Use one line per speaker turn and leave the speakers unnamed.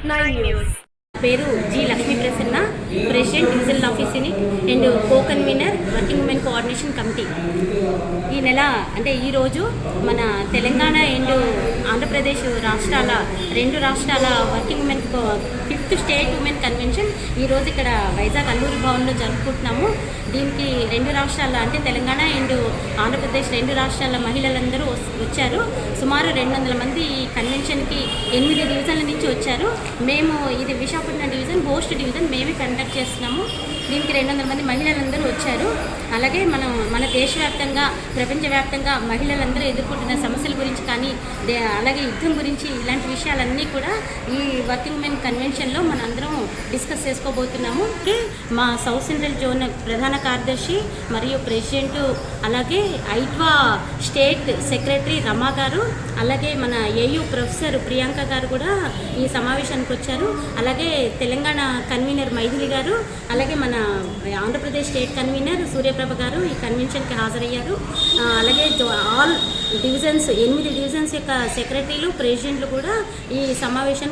9 News.
పేరు G Lakshmi Prasanna, president divisional office unit and co convener working women coordination committee. ఈ నెల అంటే ఈరోజు మన తెలంగాణ అండ్ ఆంధ్రప్రదేశ్ రాష్ట్రాల రెండు రాష్ట్రాల working women 5th state women convention ఈరోజు ఇక్కడ వైజాగ్ అల్లూరి భవన్లో జరుపుకుంటున్నాము. దీనికి రెండు రాష్ట్రాల అంటే తెలంగాణ అండ్ ఆంధ్రప్రదేశ్ రెండు రాష్ట్రాల మహిళలందరూ వచ్చారు. సుమారు 200 మంది ఈ కన్వెన్షన్కి 8 డివిజన్ల నుంచి వచ్చారు. మేము ఇది విశాఖపట్నం డివిజన్ హోస్ట్ డివిజన్ మేమే కండక్ట్ చేస్తున్నాము. దీనికి 200 మంది మహిళలందరూ వచ్చారు. అలాగే మన దేశవ్యాప్తంగా ప్రపంచవ్యాప్తంగా మహిళలందరూ ఎదుర్కొంటున్న సమస్యల గురించి కానీ అలాగే యుద్ధం గురించి ఇలాంటి విషయాలన్నీ కూడా ఈ వర్కింగ్ ఉమెన్ కన్వెన్షన్లో మనందరం డిస్కస్ చేసుకోబోతున్నాము. మా సౌత్ సెంట్రల్ జోన్ ప్రధాన కార్యదర్శి మరియు ప్రెసిడెంట్, అలాగే ఐట్వా స్టేట్ సెక్రటరీ రమా గారు, అలాగే మన ఏయూ ప్రొఫెసర్ ప్రియాంక గారు కూడా ఈ సమావేశానికి వచ్చారు. అలాగే తెలంగాణ కన్వీనర్ మైథిలి గారు, అలాగే మన ఆంధ్రప్రదేశ్ స్టేట్ కన్వీనర్ సూర్యప్రభ గారు ఈ కన్వెన్షన్కి హాజరయ్యారు. అలాగే ఆల్ డివిజన్స్ 8 డివిజన్స్ యొక్క సెక్రటరీలు, ప్రెసిడెంట్లు కూడా ఈ సమావేశానికి